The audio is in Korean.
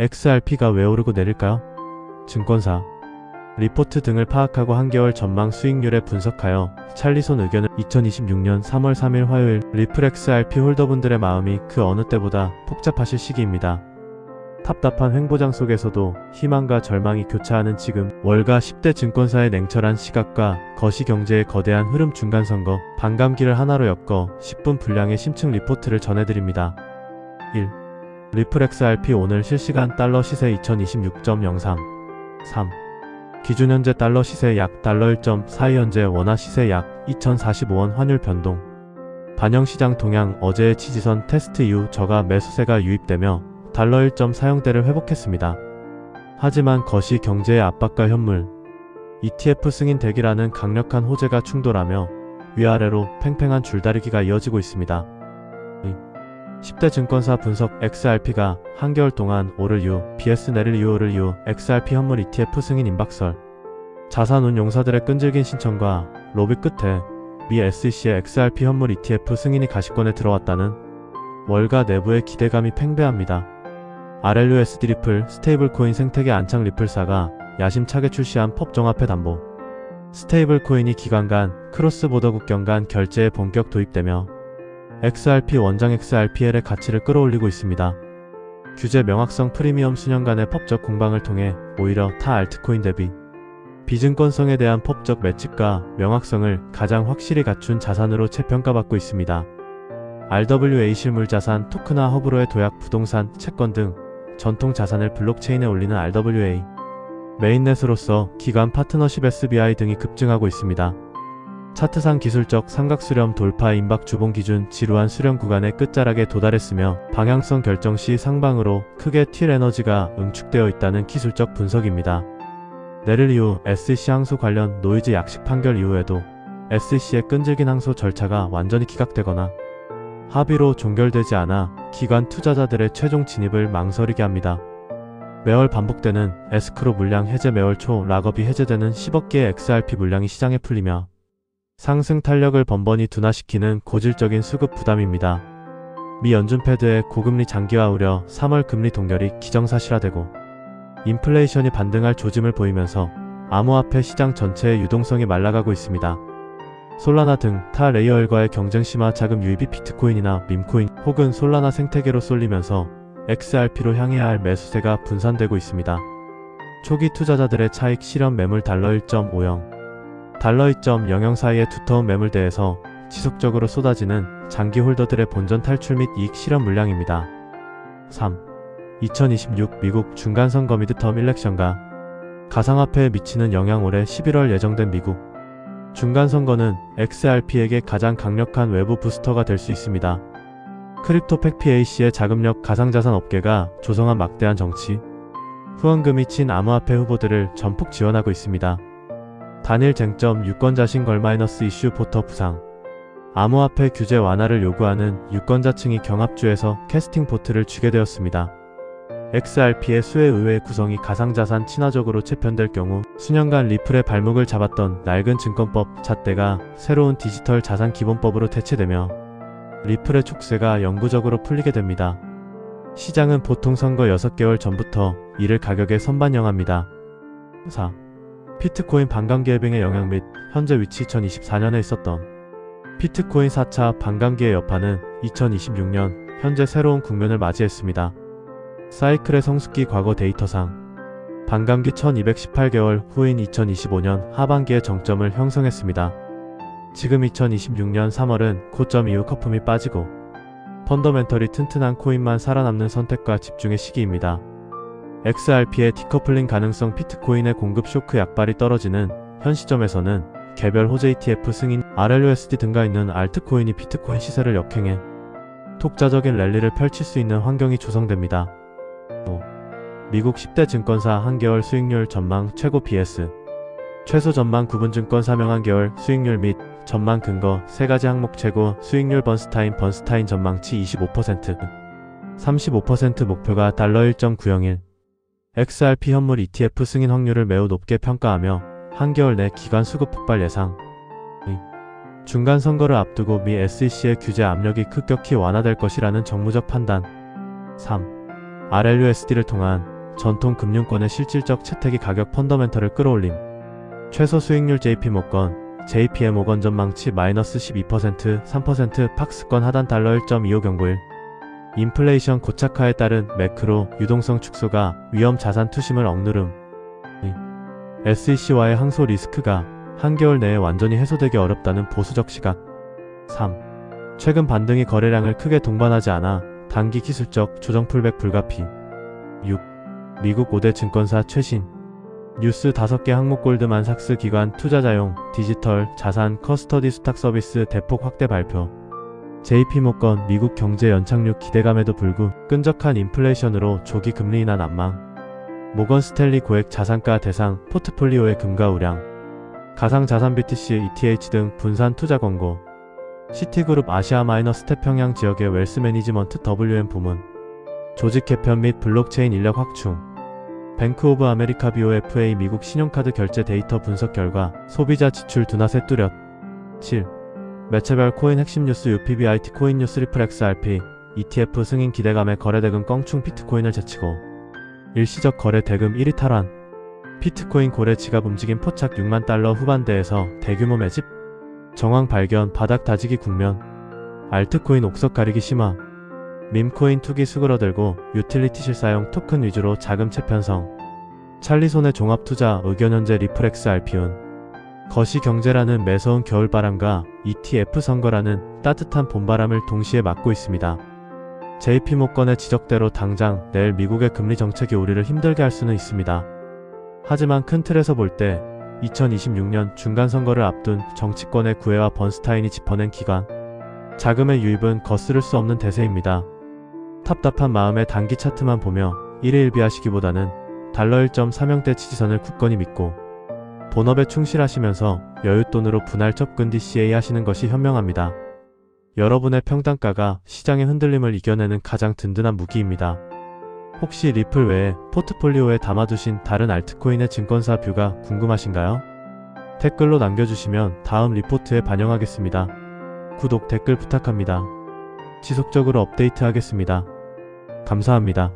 XRP가 왜 오르고 내릴까요? 증권사, 리포트 등을 파악하고 한겨울 전망 수익률에 분석하여 찰리손 의견을 2026년 3월 3일 화요일 리플 XRP 홀더분들의 마음이 그 어느 때보다 복잡하실 시기입니다. 답답한 횡보장 속에서도 희망과 절망이 교차하는 지금 월가 10대 증권사의 냉철한 시각과 거시경제의 거대한 흐름 중간선거 반감기를 하나로 엮어 10분 분량의 심층 리포트를 전해드립니다. 1. 리플 XRP 오늘 실시간 달러 시세 2026.03 3. 기준 현재 달러 시세 약 달러 1.42 현재 원화 시세 약 2045원 환율 변동 반영시장 동향 어제의 지지선 테스트 이후 저가 매수세가 유입되며 달러 1.40대를 회복했습니다. 하지만 거시 경제의 압박과 현물, ETF 승인 대기라는 강력한 호재가 충돌하며 위아래로 팽팽한 줄다리기가 이어지고 있습니다. 10대 증권사 분석 XRP가 한겨울 동안 오를 이유, BS 내릴 이유 오를 이유, XRP 현물 ETF 승인 임박설 자산운 용사들의 끈질긴 신청과 로비 끝에 미 SEC의 XRP 현물 ETF 승인이 가시권에 들어왔다는 월가 내부의 기대감이 팽배합니다. RLUSD 리플 스테이블코인 생태계 안착 리플사가 야심차게 출시한 펍정화폐 담보 스테이블코인이 기관 간 크로스보더 국경 간 결제에 본격 도입되며 XRP 원장 XRPL의 가치를 끌어올리고 있습니다. 규제 명확성 프리미엄 수년간의 법적 공방을 통해 오히려 타 알트코인 대비 비증권성에 대한 법적 매집과 명확성을 가장 확실히 갖춘 자산으로 재평가받고 있습니다. RWA 실물자산 토크나 허브로의 도약 부동산 채권 등 전통 자산을 블록체인에 올리는 RWA 메인넷으로서 기관 파트너십 SBI 등이 급증하고 있습니다. 차트상 기술적 삼각수렴 돌파 임박 주봉 기준 지루한 수렴 구간의 끝자락에 도달했으며 방향성 결정 시 상방으로 크게 튈 에너지가 응축되어 있다는 기술적 분석입니다. 내릴 이후 SEC 항소 관련 노이즈 약식 판결 이후에도 SEC의 끈질긴 항소 절차가 완전히 기각되거나 합의로 종결되지 않아 기관 투자자들의 최종 진입을 망설이게 합니다. 매월 반복되는 에스크로 물량 해제 매월 초 락업이 해제되는 10억 개의 XRP 물량이 시장에 풀리며 상승 탄력을 번번이 둔화시키는 고질적인 수급 부담입니다. 미 연준 패드의 고금리 장기화 우려 3월 금리 동결이 기정사실화되고 인플레이션이 반등할 조짐을 보이면서 암호화폐 시장 전체의 유동성이 말라가고 있습니다. 솔라나 등 타 레이어들과의 경쟁 심화 자금 유입이 비트코인이나 밈코인 혹은 솔라나 생태계로 쏠리면서 XRP로 향해야 할 매수세가 분산되고 있습니다. 초기 투자자들의 차익 실현 매물 달러 1.50, 달러 2.00 사이의 두터운 매물대에서 지속적으로 쏟아지는 장기 홀더들의 본전 탈출 및 이익 실현 물량입니다. 3. 2026 미국 중간선거 미드텀 일렉션과 가상화폐에 미치는 영향 올해 11월 예정된 미국 중간선거는 XRP에게 가장 강력한 외부 부스터가 될 수 있습니다. 크립토팩 PAC의 자금력 가상자산 업계가 조성한 막대한 정치, 후원금이 친 암호화폐 후보들을 전폭 지원하고 있습니다. 단일 쟁점 유권자신 걸- 이슈 포터 부상 암호화폐 규제 완화를 요구하는 유권자층이 경합주에서 캐스팅 보트를 쥐게 되었습니다. XRP의 수혜 의회 구성이 가상자산 친화적으로 재편될 경우 수년간 리플의 발목을 잡았던 낡은 증권법 잣대가 새로운 디지털 자산 기본법으로 대체되며 리플의 촉세가 영구적으로 풀리게 됩니다. 시장은 보통 선거 6개월 전부터 이를 가격에 선반영합니다. 4. 피트코인 반감기 해빙의 영향 및 현재 위치 2024년에 있었던 피트코인 4차 반감기의 여파는 2026년 현재 새로운 국면을 맞이했습니다. 사이클의 성숙기 과거 데이터상 반감기 1218개월 후인 2025년 하반기에 정점을 형성했습니다. 지금 2026년 3월은 고점 이후 거품이 빠지고 펀더멘털이 튼튼한 코인만 살아남는 선택과 집중의 시기입니다. XRP의 디커플링 가능성 피트코인의 공급 쇼크 약발이 떨어지는 현 시점에서는 개별 호재 ETF 승인 RLUSD 등가 있는 알트코인이 비트코인 시세를 역행해 독자적인 랠리를 펼칠 수 있는 환경이 조성됩니다. 5. 미국 10대 증권사 한겨울 수익률 전망 최고 BS 최소 전망 구분증권 사명 한겨울 수익률 및 전망 근거 3가지 항목 최고 수익률 번스타인 전망치 25% 35% 목표가 달러 1.901 XRP 현물 ETF 승인 확률을 매우 높게 평가하며 한겨울 내 기관 수급 폭발 예상. 중간 선거를 앞두고 미 SEC의 규제 압력이 급격히 완화될 것이라는 정무적 판단. 3. RLUSD를 통한 전통 금융권의 실질적 채택이 가격 펀더멘털을 끌어올림. 최소 수익률 JP모건, JPM모건 전망치 -12%, 3% 팍스권 하단 달러 1.25 경고일. 인플레이션 고착화에 따른 매크로 유동성 축소가 위험 자산 투심을 억누름. SEC와의 항소 리스크가 한겨울 내에 완전히 해소되기 어렵다는 보수적 시각. 3. 최근 반등이 거래량을 크게 동반하지 않아 단기 기술적 조정 풀백 불가피. 6. 미국 5대 증권사 최신 뉴스 5개 항목 골드만삭스 기관 투자자용 디지털 자산 커스터디 수탁 서비스 대폭 확대 발표. JP모건 미국 경제 연착륙 기대감에도 불구 끈적한 인플레이션으로 조기 금리 인하 난망. 모건 스탠리 고액 자산가 대상 포트폴리오의 금가 우량. 가상자산 BTC, ETH 등 분산 투자 권고. 시티그룹 아시아 마이너스 태평양 지역의 웰스 매니지먼트 WM 부문. 조직 개편 및 블록체인 인력 확충. 뱅크 오브 아메리카 BOFA 미국 신용카드 결제 데이터 분석 결과 소비자 지출 둔화세 뚜렷. 7. 매체별 코인 핵심 뉴스 UPBIT 코인 뉴스 리플렉스 RP ETF 승인 기대감에 거래대금 껑충 피트코인을 제치고 일시적 거래 대금 1위 탈환. 피트코인 고래 지갑 움직임 포착 6만 달러 후반대에서 대규모 매집. 정황 발견 바닥 다지기 국면. 알트코인 옥석 가리기 심화. 밈코인 투기 수그러들고 유틸리티 실사용 토큰 위주로 자금채 편성. 찰리손의 종합투자 의견 현재 리플렉스 RP은 거시경제라는 매서운 겨울바람과 ETF 선거라는 따뜻한 봄바람을 동시에 맞고 있습니다. JP모건의 지적대로 당장 내일 미국의 금리 정책이 우리를 힘들게 할 수는 있습니다. 하지만 큰 틀에서 볼 때 2026년 중간선거를 앞둔 정치권의 구애와 번스타인이 짚어낸 기간 자금의 유입은 거스를 수 없는 대세입니다. 답답한 마음에 단기 차트만 보며 일희일비하시기보다는 달러 1.3형대 지지선을 굳건히 믿고 본업에 충실하시면서 여윳돈으로 분할 접근 DCA 하시는 것이 현명합니다. 여러분의 평단가가 시장의 흔들림을 이겨내는 가장 든든한 무기입니다. 혹시 리플 외에 포트폴리오에 담아두신 다른 알트코인의 증권사 뷰가 궁금하신가요? 댓글로 남겨주시면 다음 리포트에 반영하겠습니다. 구독, 댓글 부탁합니다. 지속적으로 업데이트하겠습니다. 감사합니다.